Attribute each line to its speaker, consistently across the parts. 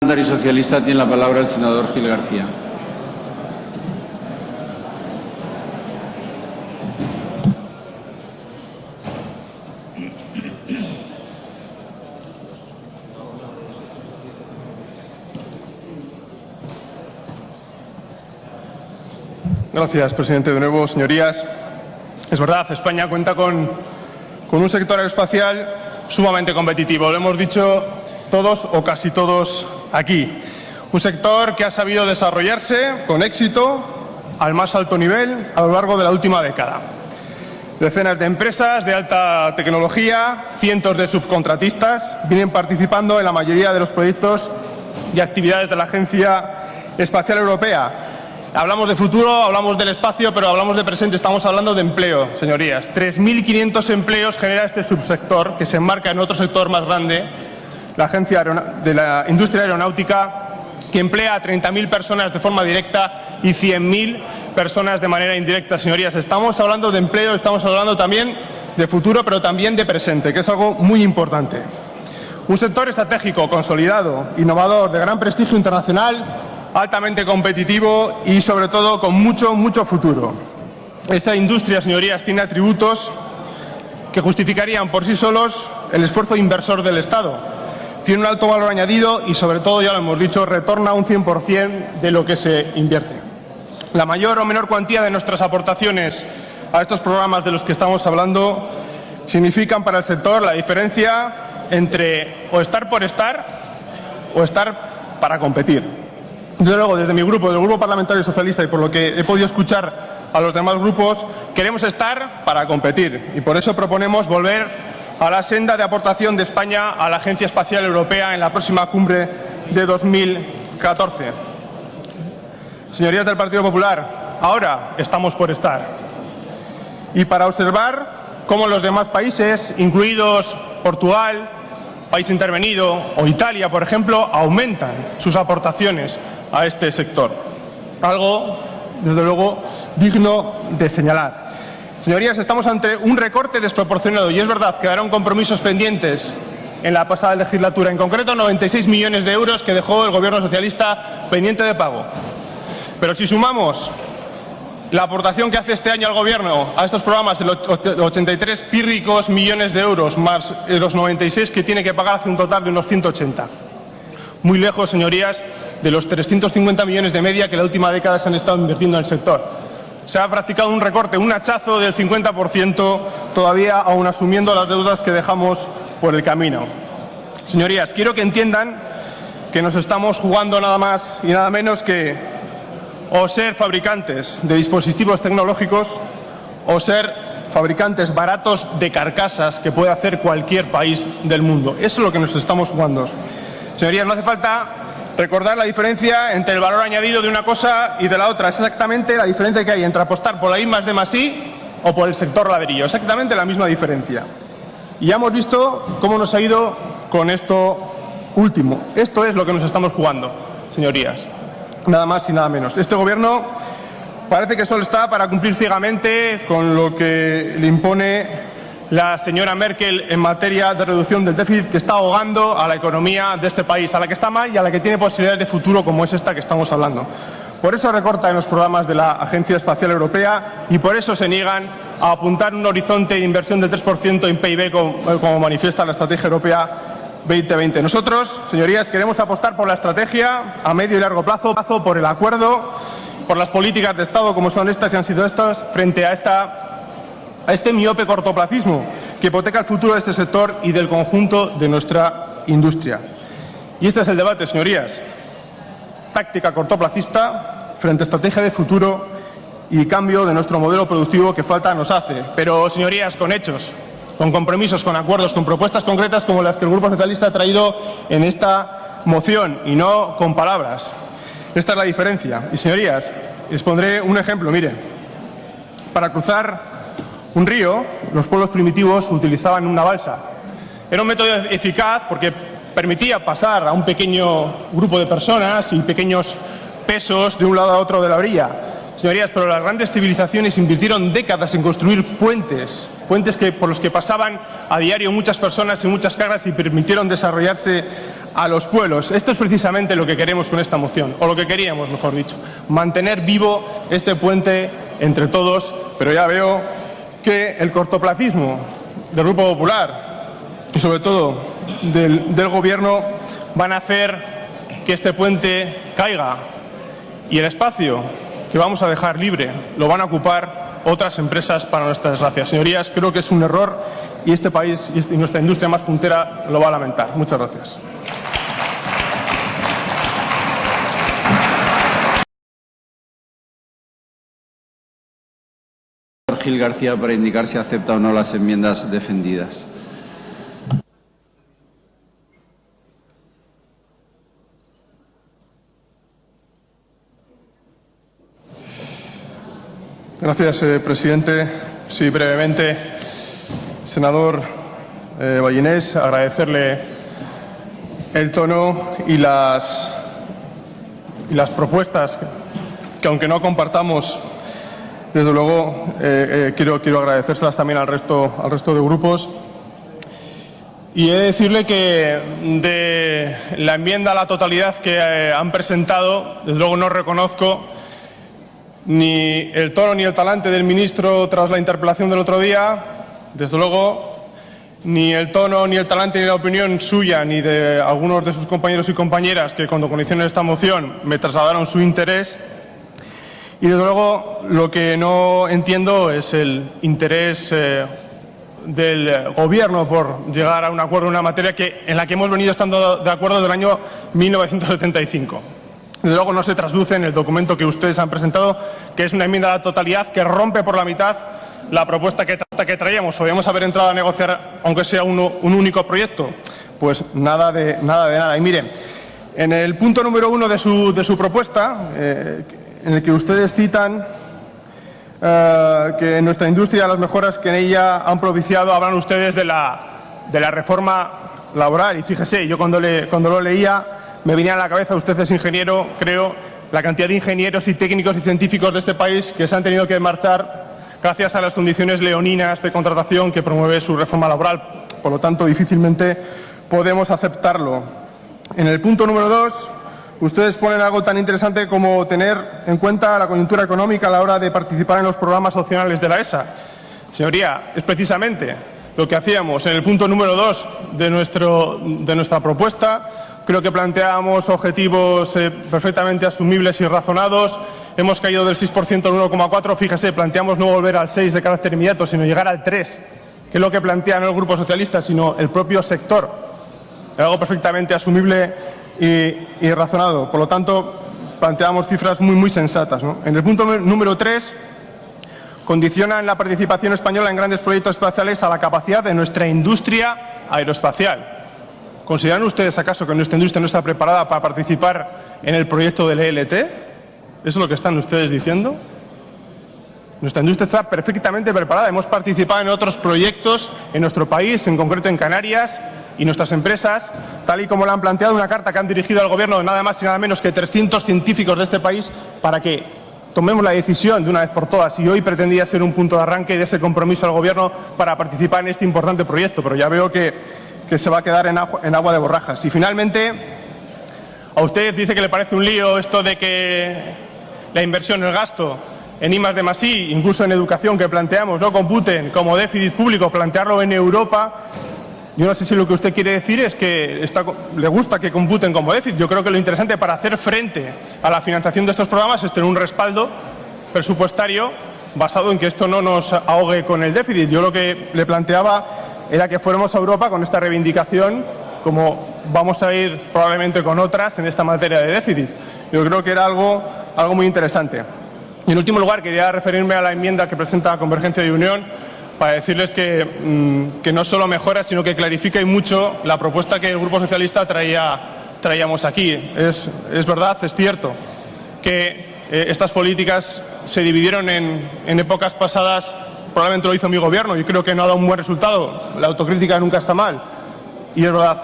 Speaker 1: Parlamentario Socialista tiene la palabra el senador Gil García.
Speaker 2: Gracias, presidente. De nuevo, señorías, es verdad, España cuenta con un sector aeroespacial sumamente competitivo. Lo hemos dicho todos o casi todos aquí. Un sector que ha sabido desarrollarse con éxito al más alto nivel a lo largo de la última década. Decenas de empresas de alta tecnología, cientos de subcontratistas vienen participando en la mayoría de los proyectos y actividades de la Agencia Espacial Europea. Hablamos de futuro, hablamos del espacio, pero hablamos de presente, estamos hablando de empleo, señorías. 3.500 empleos genera este subsector, que se enmarca en otro sector más grande, la Agencia de la Industria Aeronáutica, que emplea a 30.000 personas de forma directa y 100.000 personas de manera indirecta, señorías. Estamos hablando de empleo, estamos hablando también de futuro, pero también de presente, que es algo muy importante. Un sector estratégico, consolidado, innovador, de gran prestigio internacional, altamente competitivo y, sobre todo, con mucho futuro. Esta industria, señorías, tiene atributos que justificarían por sí solos el esfuerzo inversor del Estado. Tiene un alto valor añadido y, sobre todo, ya lo hemos dicho, retorna un 100% de lo que se invierte. La mayor o menor cuantía de nuestras aportaciones a estos programas de los que estamos hablando significan para el sector la diferencia entre o estar por estar o estar para competir. Desde luego, desde mi grupo, del Grupo Parlamentario Socialista, y por lo que he podido escuchar a los demás grupos, queremos estar para competir y por eso proponemos volver a la senda de aportación de España a la Agencia Espacial Europea en la próxima cumbre de 2014. Señorías del Partido Popular, ahora estamos por estar y para observar cómo los demás países, incluidos Portugal, país intervenido, o Italia, por ejemplo, aumentan sus aportaciones a este sector. Algo, desde luego, digno de señalar. Señorías, estamos ante un recorte desproporcionado y es verdad, quedaron compromisos pendientes en la pasada legislatura, en concreto 96 millones de euros que dejó el Gobierno socialista pendiente de pago. Pero si sumamos la aportación que hace este año el Gobierno a estos programas de los 83 pírricos millones de euros más los 96 que tiene que pagar, hace un total de unos 180. Muy lejos, señorías, de los 350 millones de media que en la última década se han estado invirtiendo en el sector. Se ha practicado un recorte, un hachazo del 50%, todavía aún asumiendo las deudas que dejamos por el camino. Señorías, quiero que entiendan que nos estamos jugando nada más y nada menos que o ser fabricantes de dispositivos tecnológicos o ser fabricantes baratos de carcasas que puede hacer cualquier país del mundo. Eso es lo que nos estamos jugando. Señorías, no hace falta recordar la diferencia entre el valor añadido de una cosa y de la otra. Es exactamente la diferencia que hay entre apostar por la I+D+I o por el sector ladrillo. Exactamente la misma diferencia. Y ya hemos visto cómo nos ha ido con esto último. Esto es lo que nos estamos jugando, señorías. Nada más y nada menos. Este Gobierno parece que solo está para cumplir ciegamente con lo que le impone la señora Merkel en materia de reducción del déficit, que está ahogando a la economía de este país, a la que está mal y a la que tiene posibilidades de futuro como es esta que estamos hablando. Por eso recorta en los programas de la Agencia Espacial Europea y por eso se niegan a apuntar un horizonte de inversión del 3% en PIB como manifiesta la Estrategia Europea 2020. Nosotros, señorías, queremos apostar por la estrategia a medio y largo plazo, por el acuerdo, por las políticas de Estado como son estas y han sido estas, frente a este miope cortoplacismo que hipoteca el futuro de este sector y del conjunto de nuestra industria. Y este es el debate, señorías. Táctica cortoplacista frente a estrategia de futuro y cambio de nuestro modelo productivo que falta nos hace. Pero, señorías, con hechos, con compromisos, con acuerdos, con propuestas concretas como las que el Grupo Socialista ha traído en esta moción y no con palabras. Esta es la diferencia. Y, señorías, les pondré un ejemplo. Miren, para cruzar un río, los pueblos primitivos utilizaban una balsa. Era un método eficaz porque permitía pasar a un pequeño grupo de personas y pequeños pesos de un lado a otro de la orilla. Señorías, pero las grandes civilizaciones invirtieron décadas en construir puentes por los que pasaban a diario muchas personas y muchas cargas y permitieron desarrollarse a los pueblos. Esto es precisamente lo que queremos con esta moción, o lo que queríamos, mejor dicho, mantener vivo este puente entre todos, pero ya veo que el cortoplacismo del Grupo Popular y sobre todo del Gobierno van a hacer que este puente caiga y el espacio que vamos a dejar libre lo van a ocupar otras empresas para nuestra desgracia. Señorías, creo que es un error y este país y nuestra industria más puntera lo va a lamentar. Muchas gracias.
Speaker 1: Gil García, para indicar si acepta o no las enmiendas defendidas.
Speaker 2: Gracias, presidente. Sí, brevemente, senador Ballinés, agradecerle el tono y las propuestas que aunque no compartamos, desde luego quiero agradecérselas también al resto de grupos. Y he de decirle que de la enmienda a la totalidad que han presentado, desde luego no reconozco ni el tono ni el talante del ministro tras la interpelación del otro día, desde luego ni el tono ni el talante ni la opinión suya ni de algunos de sus compañeros y compañeras que cuando conocieron esta moción me trasladaron su interés. Y desde luego lo que no entiendo es el interés del Gobierno por llegar a un acuerdo en una materia en la que hemos venido estando de acuerdo desde el año 1975. Desde luego no se trasluce en el documento que ustedes han presentado, que es una enmienda a la totalidad que rompe por la mitad la propuesta que traíamos. Podríamos haber entrado a negociar, aunque sea un único proyecto. Pues nada de nada. Y miren, en el punto número 1 de su propuesta, en el que ustedes citan que en nuestra industria las mejoras que en ella han propiciado, hablan ustedes de la reforma laboral. Y fíjese, yo cuando lo leía me venía a la cabeza, usted es ingeniero, creo, la cantidad de ingenieros y técnicos y científicos de este país que se han tenido que marchar gracias a las condiciones leoninas de contratación que promueve su reforma laboral. Por lo tanto, difícilmente podemos aceptarlo. En el punto número 2, ustedes ponen algo tan interesante como tener en cuenta la coyuntura económica a la hora de participar en los programas opcionales de la ESA. Señoría, es precisamente lo que hacíamos en el punto número 2 de nuestra propuesta. Creo que planteábamos objetivos perfectamente asumibles y razonados. Hemos caído del 6% al 1,4%. Fíjese, planteamos no volver al 6% de carácter inmediato, sino llegar al 3%, que es lo que plantea no el Grupo Socialista, sino el propio sector. Es algo perfectamente asumible y razonado. Por lo tanto, planteamos cifras muy sensatas, ¿no? En el punto número 3, condicionan la participación española en grandes proyectos espaciales a la capacidad de nuestra industria aeroespacial. ¿Consideran ustedes acaso que nuestra industria no está preparada para participar en el proyecto del ELT? ¿Eso es lo que están ustedes diciendo? Nuestra industria está perfectamente preparada. Hemos participado en otros proyectos en nuestro país, en concreto en Canarias, y nuestras empresas, tal y como lo han planteado, una carta que han dirigido al Gobierno de nada más y nada menos que 300 científicos de este país para que tomemos la decisión de una vez por todas. Y hoy pretendía ser un punto de arranque de ese compromiso al Gobierno para participar en este importante proyecto, pero ya veo que se va a quedar en agua de borrajas. Y finalmente, a usted dice que le parece un lío esto de que la inversión, el gasto en I+D+I, incluso en educación que planteamos, no computen como déficit público, plantearlo en Europa. Yo no sé si lo que usted quiere decir es que le gusta que computen como déficit. Yo creo que lo interesante para hacer frente a la financiación de estos programas es tener un respaldo presupuestario basado en que esto no nos ahogue con el déficit. Yo lo que le planteaba era que fuéramos a Europa con esta reivindicación, como vamos a ir probablemente con otras en esta materia de déficit. Yo creo que era algo muy interesante. Y en último lugar, quería referirme a la enmienda que presenta Convergencia y Unión para decirles que no solo mejora, sino que clarifica y mucho la propuesta que el Grupo Socialista traíamos aquí. Es verdad, es cierto, que estas políticas se dividieron en épocas pasadas. Probablemente lo hizo mi Gobierno y creo que no ha dado un buen resultado. La autocrítica nunca está mal. Y es verdad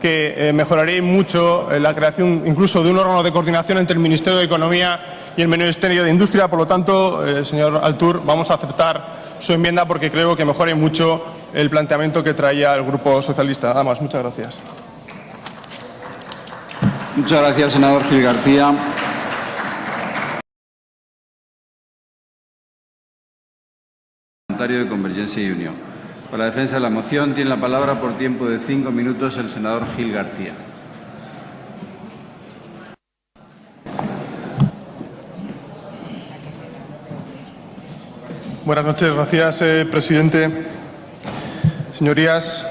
Speaker 2: que mejoraría mucho la creación incluso de un órgano de coordinación entre el Ministerio de Economía y el Ministerio de Industria. Por lo tanto, señor Altur, vamos a aceptar su enmienda porque creo que mejora mucho el planteamiento que traía el Grupo Socialista. Nada más. Muchas gracias.
Speaker 1: Muchas gracias, senador Gil García. De Convergencia y Unión. Para la defensa de la moción tiene la palabra por tiempo de 5 minutos el senador Gil García.
Speaker 2: Buenas noches, gracias, presidente. Señorías,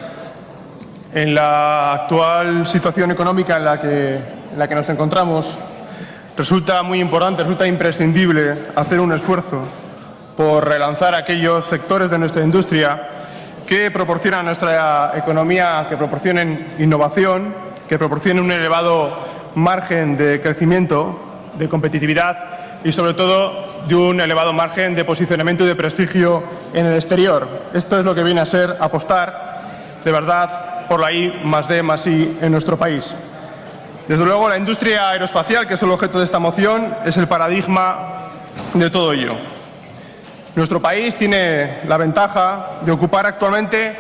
Speaker 2: en la actual situación económica en la que nos encontramos, resulta muy importante, resulta imprescindible hacer un esfuerzo por relanzar aquellos sectores de nuestra industria que proporcionan a nuestra economía, que proporcionen innovación, que proporcionen un elevado margen de crecimiento, de competitividad y, sobre todo, de un elevado margen de posicionamiento y de prestigio en el exterior. Esto es lo que viene a ser apostar, de verdad, por la I+D+I en nuestro país. Desde luego, la industria aeroespacial, que es el objeto de esta moción, es el paradigma de todo ello. Nuestro país tiene la ventaja de ocupar actualmente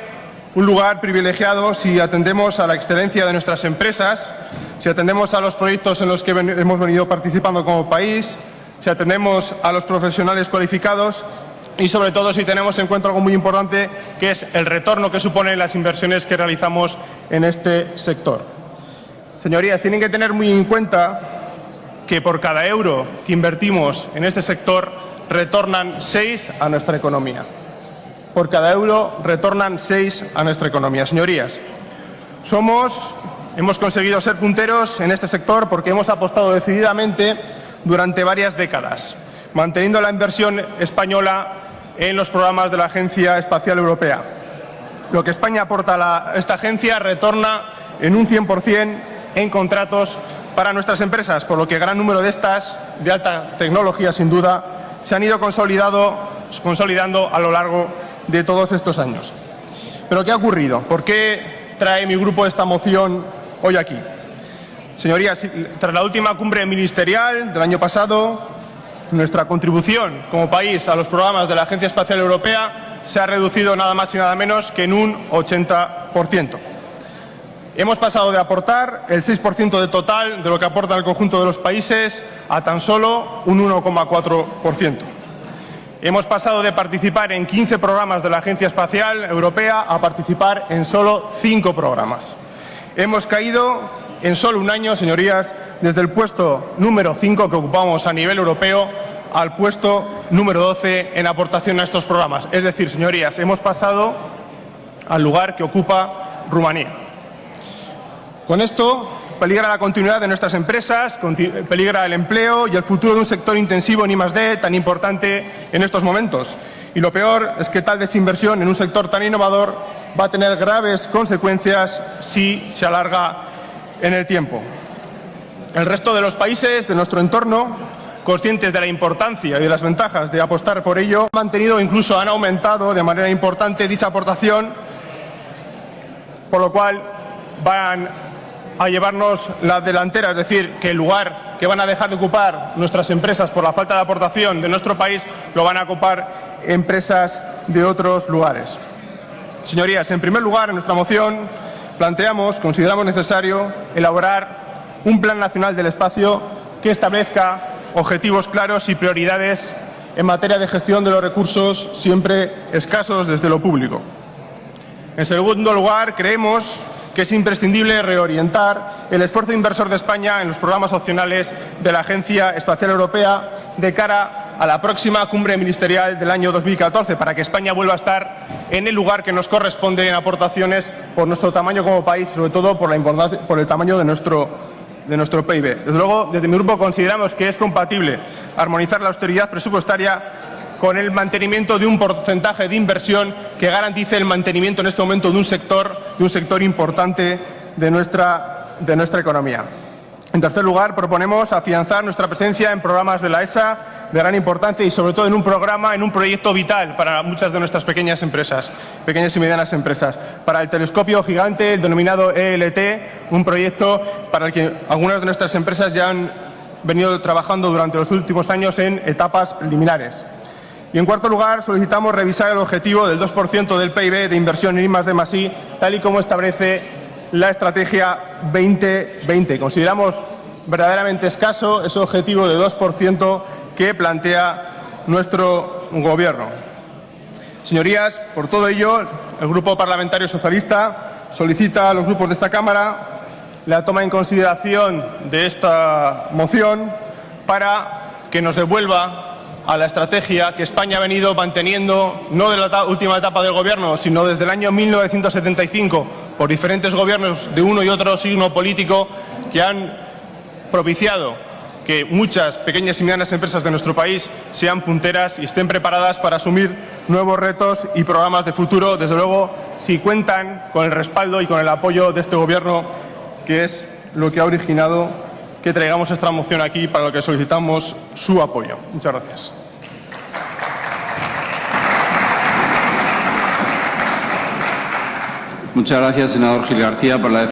Speaker 2: un lugar privilegiado si atendemos a la excelencia de nuestras empresas, si atendemos a los proyectos en los que hemos venido participando como país, si atendemos a los profesionales cualificados y, sobre todo, si tenemos en cuenta algo muy importante, que es el retorno que suponen las inversiones que realizamos en este sector. Señorías, tienen que tener muy en cuenta que por cada euro que invertimos en este sector retornan 6 a nuestra economía. Por cada euro retornan 6 a nuestra economía. Señorías, hemos conseguido ser punteros en este sector porque hemos apostado decididamente durante varias décadas, manteniendo la inversión española en los programas de la Agencia Espacial Europea. Lo que España aporta a esta agencia retorna en un 100% en contratos para nuestras empresas, por lo que gran número de estas, de alta tecnología sin duda, se han ido consolidando a lo largo de todos estos años. ¿Pero qué ha ocurrido? ¿Por qué trae mi grupo esta moción hoy aquí? Señorías, tras la última cumbre ministerial del año pasado, nuestra contribución como país a los programas de la Agencia Espacial Europea se ha reducido nada más y nada menos que en un 80%. Hemos pasado de aportar el 6% de total de lo que aporta el conjunto de los países a tan solo un 1,4%. Hemos pasado de participar en 15 programas de la Agencia Espacial Europea a participar en solo 5 programas. Hemos caído en solo un año, señorías, desde el puesto número 5 que ocupamos a nivel europeo al puesto número 12 en aportación a estos programas. Es decir, señorías, hemos pasado al lugar que ocupa Rumanía. Con esto peligra la continuidad de nuestras empresas, peligra el empleo y el futuro de un sector intensivo en I+D tan importante en estos momentos. Y lo peor es que tal desinversión en un sector tan innovador va a tener graves consecuencias si se alarga en el tiempo. El resto de los países de nuestro entorno, conscientes de la importancia y de las ventajas de apostar por ello, han mantenido o incluso han aumentado de manera importante dicha aportación, por lo cual van a llevarnos la delantera, es decir, que el lugar que van a dejar de ocupar nuestras empresas por la falta de aportación de nuestro país lo van a ocupar empresas de otros lugares. Señorías, en primer lugar, en nuestra moción consideramos necesario elaborar un Plan Nacional del Espacio que establezca objetivos claros y prioridades en materia de gestión de los recursos siempre escasos desde lo público. En segundo lugar, creemos que es imprescindible reorientar el esfuerzo inversor de España en los programas opcionales de la Agencia Espacial Europea de cara a la próxima cumbre ministerial del año 2014, para que España vuelva a estar en el lugar que nos corresponde en aportaciones por nuestro tamaño como país, sobre todo por el tamaño de nuestro PIB. Desde luego, desde mi grupo consideramos que es compatible armonizar la austeridad presupuestaria con el mantenimiento de un porcentaje de inversión que garantice el mantenimiento en este momento de un sector importante de nuestra economía. En tercer lugar, proponemos afianzar nuestra presencia en programas de la ESA de gran importancia y, sobre todo, en un proyecto vital para muchas de nuestras pequeñas y medianas empresas. Para el telescopio gigante, el denominado ELT, un proyecto para el que algunas de nuestras empresas ya han venido trabajando durante los últimos años en etapas preliminares. Y, en cuarto lugar, solicitamos revisar el objetivo del 2% del PIB de inversión en I+D+I, tal y como establece la Estrategia 2020. Consideramos verdaderamente escaso ese objetivo de 2% que plantea nuestro Gobierno. Señorías, por todo ello, el Grupo Parlamentario Socialista solicita a los grupos de esta Cámara la toma en consideración de esta moción para que nos devuelva a la estrategia que España ha venido manteniendo, no de la última etapa del Gobierno, sino desde el año 1975, por diferentes gobiernos de uno y otro signo político que han propiciado que muchas pequeñas y medianas empresas de nuestro país sean punteras y estén preparadas para asumir nuevos retos y programas de futuro, desde luego, si cuentan con el respaldo y con el apoyo de este Gobierno, que es lo que ha originado que traigamos esta moción aquí, para lo que solicitamos su apoyo. Muchas gracias.
Speaker 1: Muchas gracias, senador Gil García. Por la